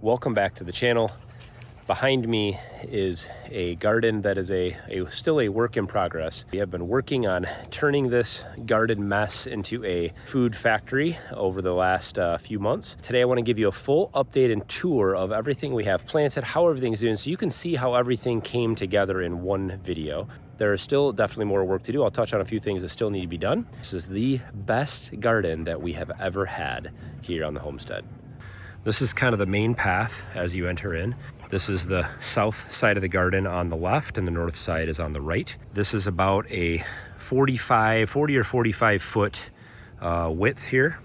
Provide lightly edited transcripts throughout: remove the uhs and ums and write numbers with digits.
Welcome back to the channel. Behind me is a garden that is still a work in progress. We have been working on turning this garden mess into a food factory over the last few months. Today I want to give you a full update and tour of everything we have planted, how everything's doing, so you can see how everything came together in one video. There is still definitely more work to do. I'll touch on a few things that still need to be done. This is the best garden that we have ever had here on the homestead. This is kind of the main path as you enter in. This is the south side of the garden on the left and the north side is on the right. This is about a 40 or 45 foot width here,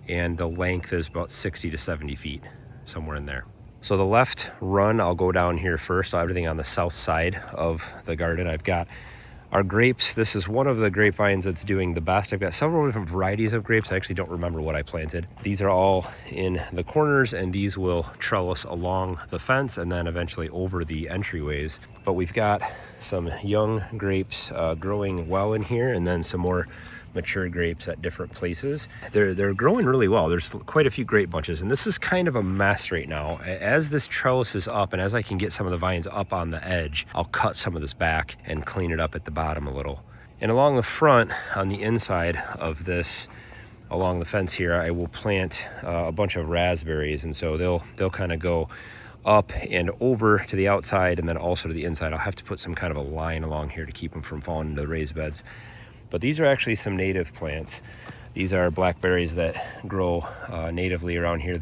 and the length is about 60 to 70 feet, somewhere in there. So the left run, I'll go down here first. I'll have everything on the south side of the garden. I've got our grapes. This is one of the grapevines that's doing the best. I've got several different varieties of grapes. I actually don't remember what I planted. These are all in the corners, and these will trellis along the fence and then eventually over the entryways. But we've got some young grapes growing well in here, and then some more mature grapes at different places. They're growing really well. There's quite a few grape bunches, and this is kind of a mess right now. As this trellis is up and as I can get some of the vines up on the edge, I'll cut some of this back and clean it up at the bottom a little. And along the front, on the inside of this, along the fence here, I will plant a bunch of raspberries, and so they'll kind of go up and over to the outside and then also to the inside. I'll have to put some kind of a line along here to keep them from falling into the raised beds. But these are actually some native plants. These are blackberries that grow natively around here.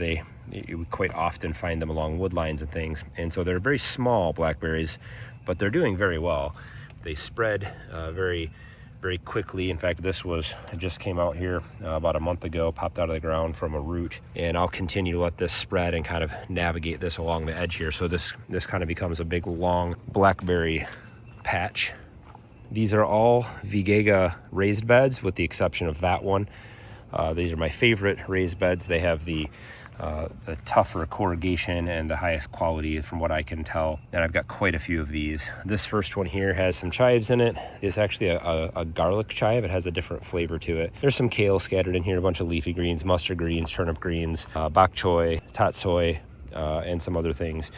You quite often find them along wood lines and things. And so they're very small blackberries, but they're doing very well. They spread very, very quickly. In fact, this just came out here about a month ago, popped out of the ground from a root. And I'll continue to let this spread and kind of navigate this along the edge here. So this kind of becomes a big, long blackberry patch. These are all Vigega raised beds with the exception of that one. These are my favorite raised beds. They have the tougher corrugation and the highest quality from what I can tell. And I've got quite a few of these. This first one here has some chives in it. It's actually a garlic chive. It has a different flavor to it. There's some kale scattered in here, a bunch of leafy greens, mustard greens, turnip greens, bok choy, tatsoi, and some other things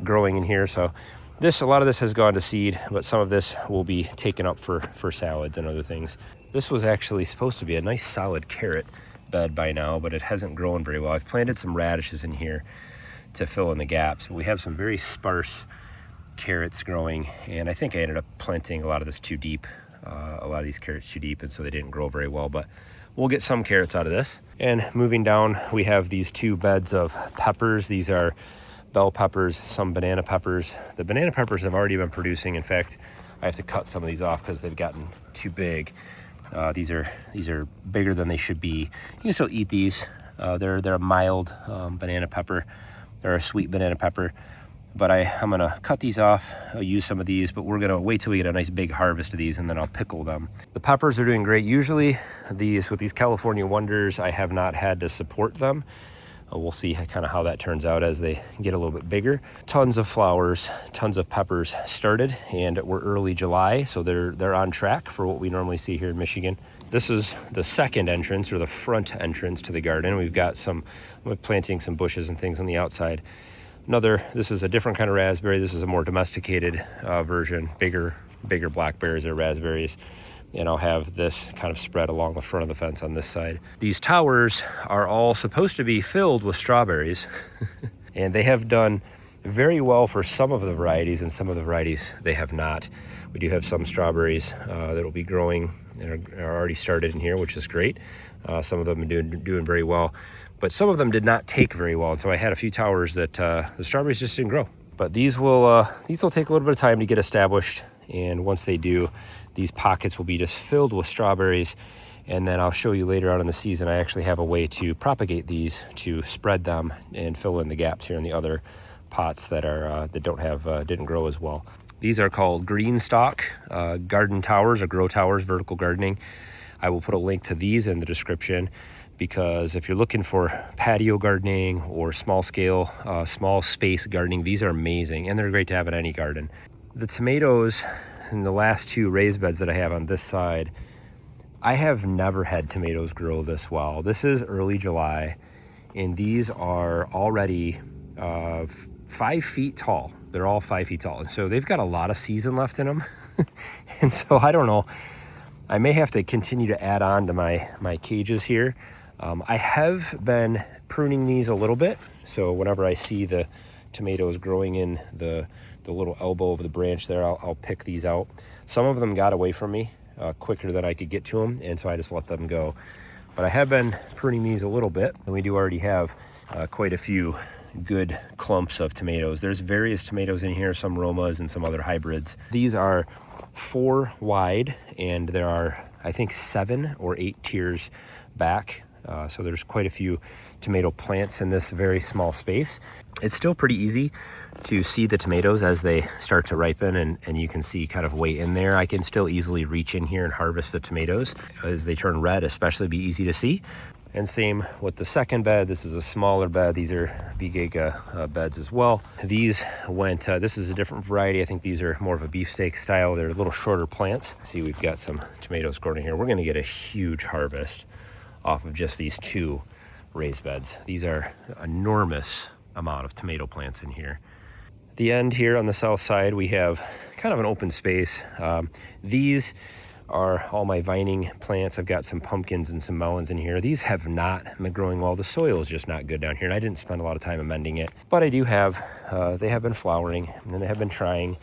growing in here. So a lot of this has gone to seed, but some of this will be taken up for salads and other things. This was actually supposed to be a nice solid carrot bed by now, but it hasn't grown very well. I've planted some radishes in here to fill in the gaps, but we have some very sparse carrots growing, and I think I ended up planting a lot of this too deep, a lot of these carrots too deep, and so they didn't grow very well, but we'll get some carrots out of this. And moving down, we have these two beds of peppers. These are bell peppers, some banana peppers. The banana peppers have already been producing. In fact, I have to cut some of these off because they've gotten too big. These are bigger than they should be. You can still eat these. They're a mild banana pepper. They're a sweet banana pepper. But I'm gonna cut these off. I'll use some of these, but we're gonna wait till we get a nice big harvest of these, and then I'll pickle them. The peppers are doing great. Usually with these California Wonders, I have not had to support them. We'll see kind of how that turns out as they get a little bit bigger. Tons of flowers, tons of peppers started, and we're early July, so they're on track for what we normally see here in Michigan. This is the second entrance, or the front entrance to the garden. We're planting some bushes and things on the outside. This is a different kind of raspberry. This is a more domesticated version, bigger blackberries or raspberries. And I'll have this kind of spread along the front of the fence on this side. These towers are all supposed to be filled with strawberries and they have done very well for some of the varieties, and some of the varieties they have not. We do have some strawberries that will be growing and are already started in here, which is great. Some of them are doing very well, but some of them did not take very well. And so I had a few towers that the strawberries just didn't grow. But these will take a little bit of time to get established. And once they do, these pockets will be just filled with strawberries. And then I'll show you later on in the season, I actually have a way to propagate these, to spread them and fill in the gaps here in the other pots that didn't grow as well. These are called green stalk garden towers, or grow towers, vertical gardening. I will put a link to these in the description, because if you're looking for patio gardening or small scale, small space gardening, these are amazing, and they're great to have in any garden. The tomatoes in the last two raised beds that I have on this side, I have never had tomatoes grow this well. This is early July, and these are already 5 feet tall. They're all 5 feet tall. And so they've got a lot of season left in them. And so I don't know, I may have to continue to add on to my cages here. I have been pruning these a little bit. So whenever I see the tomatoes growing in the little elbow of the branch there, I'll pick these out. Some of them got away from me quicker than I could get to them, and so I just let them go. But I have been pruning these a little bit, and we do already have quite a few good clumps of tomatoes. There's various tomatoes in here, some Romas and some other hybrids. These are 4 wide, and there are, I think, 7 or 8 tiers back. So there's quite a few tomato plants in this very small space. It's still pretty easy to see the tomatoes as they start to ripen, and you can see kind of way in there. I can still easily reach in here and harvest the tomatoes. As they turn red, especially, be easy to see. And same with the second bed. This is a smaller bed. These are Vigega beds as well. These went, this is a different variety. I think these are more of a beefsteak style. They're a little shorter plants. See, we've got some tomatoes growing here. We're gonna get a huge harvest off of just these 2 raised beds. These are enormous amount of tomato plants in here. The end here on the south side, we have kind of an open space. These are all my vining plants. I've got some pumpkins and some melons in here. These have not been growing well. The soil is just not good down here, and I didn't spend a lot of time amending it. But I do have, they have been flowering, and they have been trying.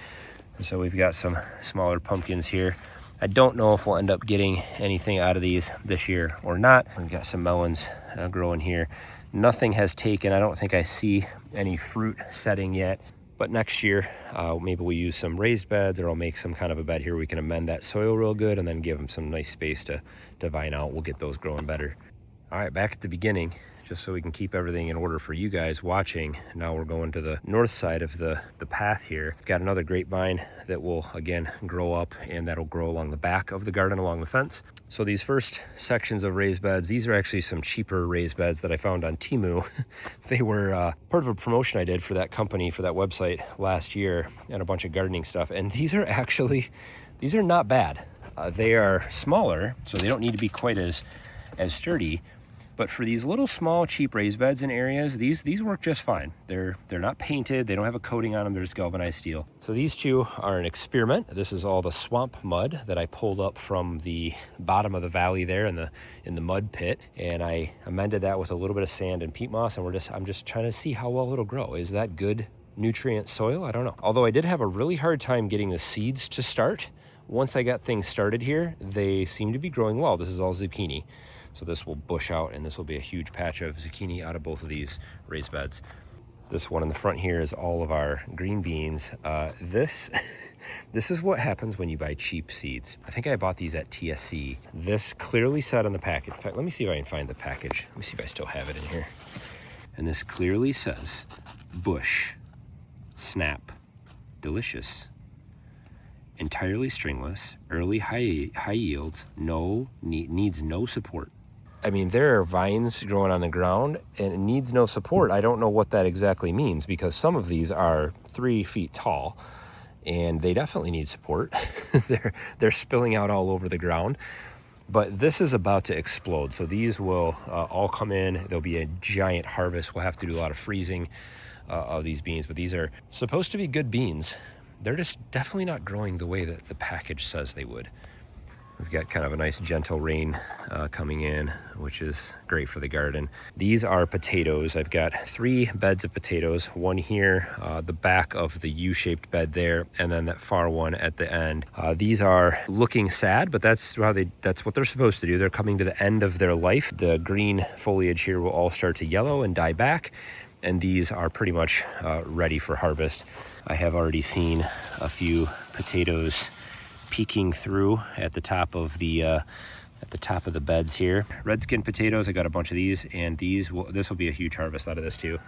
And so we've got some smaller pumpkins here. I don't know if we'll end up getting anything out of these this year or not. We've got some melons growing here. Nothing has taken. I don't think I see any fruit setting yet. But next year, maybe we'll use some raised beds, or I'll make some kind of a bed here. We can amend that soil real good and then give them some nice space to vine out. We'll get those growing better. All right, back at the beginning, just so we can keep everything in order for you guys watching. Now we're going to the north side of the path here. Got another grapevine that will, again, grow up, and that'll grow along the back of the garden, along the fence. So these first sections of raised beds, these are actually some cheaper raised beds that I found on Temu. They were part of a promotion I did for that company, for that website last year, and a bunch of gardening stuff. And these are not bad. They are smaller, so they don't need to be quite as sturdy. But for these little small cheap raised beds in areas, these work just fine. They're not painted, they don't have a coating on them, they're just galvanized steel. So these 2 are an experiment. This is all the swamp mud that I pulled up from the bottom of the valley there in the mud pit, and I amended that with a little bit of sand and peat moss, and I'm just trying to see how well it'll grow. Is that good nutrient soil? I don't know. Although I did have a really hard time getting the seeds to start. Once I got things started here, they seem to be growing well. This is all zucchini. So this will bush out, and this will be a huge patch of zucchini out of both of these raised beds. This one in the front here is all of our green beans. This is what happens when you buy cheap seeds. I think I bought these at TSC. This clearly said on the package. In fact, let me see if I can find the package. Let me see if I still have it in here. And this clearly says, bush, snap, delicious, entirely stringless, early high yields, needs no support. I mean, there are vines growing on the ground, and it needs no support. I don't know what that exactly means, because some of these are 3 feet tall, and they definitely need support. they're spilling out all over the ground. But this is about to explode. So these will all come in. There'll be a giant harvest. We'll have to do a lot of freezing of these beans, but these are supposed to be good beans. They're just definitely not growing the way that the package says they would. We've got kind of a nice gentle rain coming in, which is great for the garden. These are potatoes. I've got 3 beds of potatoes, one here, the back of the U-shaped bed there, and then that far one at the end. These are looking sad, but that's what they're supposed to do. They're coming to the end of their life. The green foliage here will all start to yellow and die back, and these are pretty much ready for harvest. I have already seen a few potatoes peeking through at the top of the beds here. Red skin potatoes, I got a bunch of these, and this will be a huge harvest out of this too.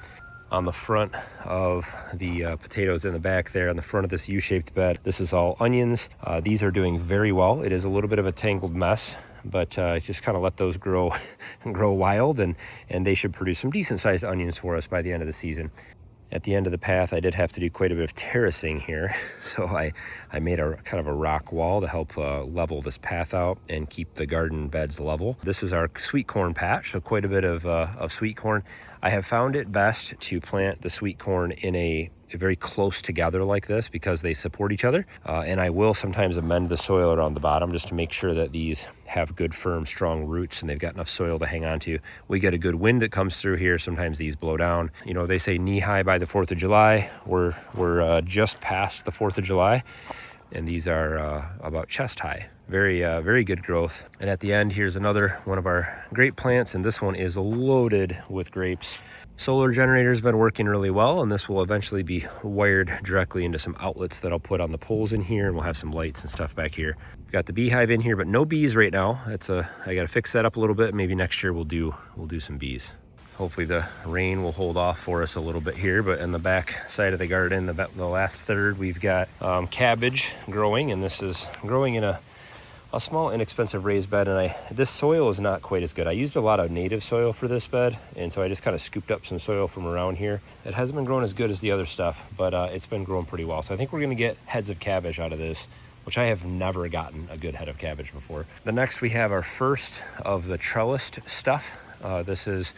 On the front of the potatoes in the back there, on the front of this U-shaped bed, this is all onions. These are doing very well. It is a little bit of a tangled mess, but just kind of let those grow wild, and they should produce some decent sized onions for us by the end of the season. At the end of the path, I did have to do quite a bit of terracing here. So I made a kind of a rock wall to help level this path out and keep the garden beds level. This is our sweet corn patch, so quite a bit of sweet corn. I have found it best to plant the sweet corn in a very close together like this because they support each other. And I will sometimes amend the soil around the bottom just to make sure that these have good, firm, strong roots and they've got enough soil to hang on to. We get a good wind that comes through here. Sometimes these blow down. You know, they say knee high by the 4th of July. We're just past the 4th of July. And these are about chest high. Very good growth. And at the end, here's another one of our grape plants, and this one is loaded with grapes. Solar generator's been working really well, and this will eventually be wired directly into some outlets that I'll put on the poles in here, and we'll have some lights and stuff back here. We've got the beehive in here, but no bees right now. I gotta fix that up a little bit. Maybe next year we'll do some bees. Hopefully the rain will hold off for us a little bit here, but in the back side of the garden, the last third, we've got cabbage growing, and this is growing in a small, inexpensive raised bed, and this soil is not quite as good. I used a lot of native soil for this bed, and so I just kind of scooped up some soil from around here. It hasn't been growing as good as the other stuff, but it's been growing pretty well. So I think we're gonna get heads of cabbage out of this, which I have never gotten a good head of cabbage before. The next we have our first of the trellised stuff. This is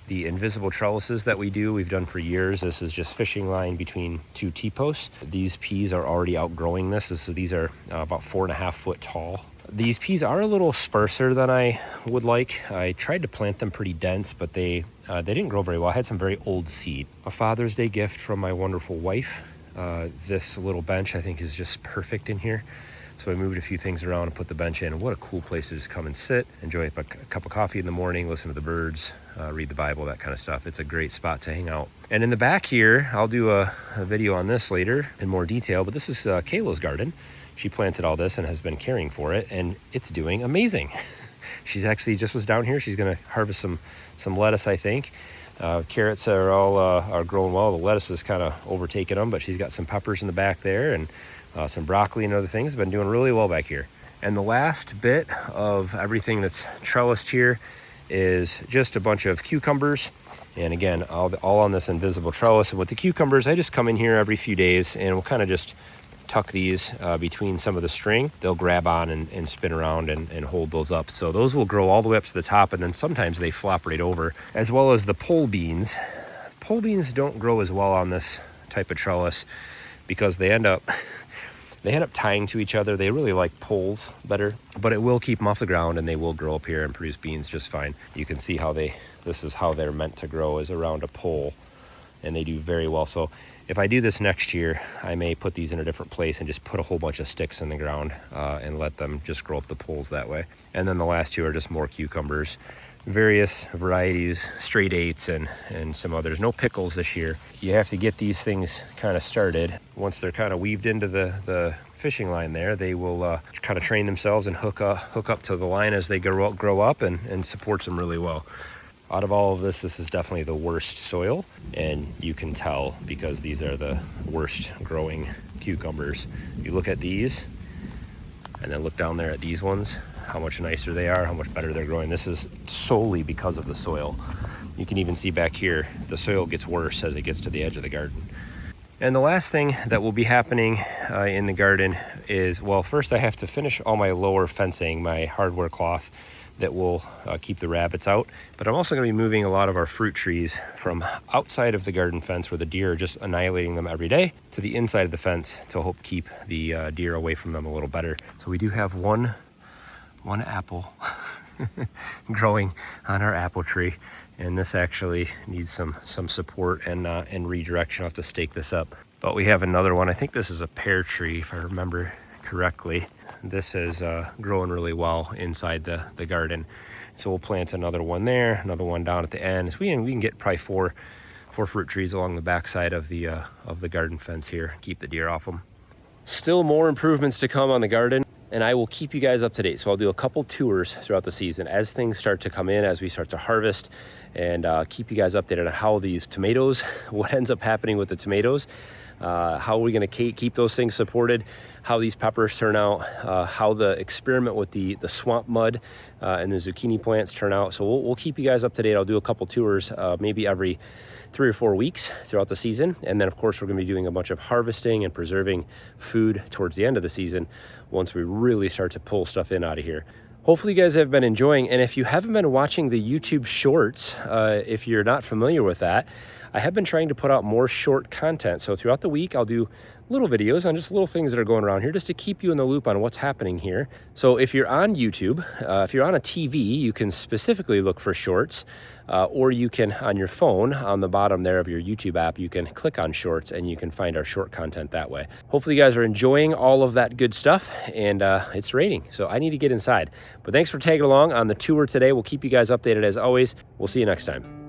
the invisible trellises that we do. We've done for years. This is just fishing line between 2 T-posts. These peas are already outgrowing this. These are about 4.5 foot tall. These peas are a little sparser than I would like. I tried to plant them pretty dense, but they didn't grow very well. I had some very old seed. A Father's Day gift from my wonderful wife. This little bench I think is just perfect in here. So I moved a few things around and put the bench in. What a cool place to just come and sit, enjoy a cup of coffee in the morning, listen to the birds, read the Bible, that kind of stuff. It's a great spot to hang out. And in the back here, I'll do a video on this later in more detail, but this is Kayla's garden. She planted all this and has been caring for it, and it's doing amazing. She's actually just was down here. She's gonna harvest some lettuce, I think. Carrots are all growing well. The lettuce is kind of overtaking them, but she's got some peppers in the back there, and some broccoli and other things. Been doing really well back here. And the last bit of everything that's trellised here is just a bunch of cucumbers. And again, all on this invisible trellis. And with the cucumbers, I just come in here every few days and we'll kind of just tuck these between some of the string. They'll grab on and spin around and hold those up. So those will grow all the way up to the top, and then sometimes they flop right over, as well as the pole beans. Pole beans don't grow as well on this type of trellis because they end up tying to each other. They really like poles better, but it will keep them off the ground and they will grow up here and produce beans just fine. You can see how this is how they're meant to grow, is around a pole, and they do very well. So if I do this next year, I may put these in a different place and just put a whole bunch of sticks in the ground and let them just grow up the poles that way. And then the last two are just more cucumbers, various varieties, straight eights and some others. No pickles this year. You have to get these things kind of started. Once they're kind of weaved into the fishing line there, they will kind of train themselves and hook up to the line as they grow up, and supports them really well. Out of all of this is definitely the worst soil, and you can tell because these are the worst growing cucumbers. If you look at these and then look down there at these ones, how much nicer they are, how much better they're growing. This is solely because of the soil. You can even see back here, the soil gets worse as it gets to the edge of the garden. And the last thing that will be happening in the garden is, well, first I have to finish all my lower fencing, my hardware cloth that will keep the rabbits out. But I'm also gonna be moving a lot of our fruit trees from outside of the garden fence where the deer are just annihilating them every day to the inside of the fence to help keep the deer away from them a little better. So we do have one apple growing on our apple tree, and this actually needs some support and redirection. I'll have to stake this up. But we have another one. I think this is a pear tree, if I remember correctly. This is growing really well inside the garden. So we'll plant another one there, another one down at the end. So we can get probably four fruit trees along the backside of the garden fence here. Keep the deer off them. Still more improvements to come on the garden, and I will keep you guys up to date. So I'll do a couple tours throughout the season as things start to come in, as we start to harvest, and keep you guys updated on how these tomatoes, what ends up happening with the tomatoes, how are we going to keep those things supported, how these peppers turn out, how the experiment with the swamp mud and the zucchini plants turn out. So we'll keep you guys up to date. I'll do a couple tours, maybe every 3 or 4 weeks throughout the season. And then of course, we're gonna be doing a bunch of harvesting and preserving food towards the end of the season once we really start to pull stuff in out of here. Hopefully you guys have been enjoying, and if you haven't been watching the YouTube shorts, if you're not familiar with that, I have been trying to put out more short content. So throughout the week, I'll do little videos on just little things that are going around here just to keep you in the loop on what's happening here. So if you're on YouTube, if you're on a TV, you can specifically look for shorts, or you can, on your phone, on the bottom there of your YouTube app, you can click on shorts and you can find our short content that way. Hopefully you guys are enjoying all of that good stuff, and it's raining, so I need to get inside. But thanks for tagging along on the tour today. We'll keep you guys updated as always. We'll see you next time.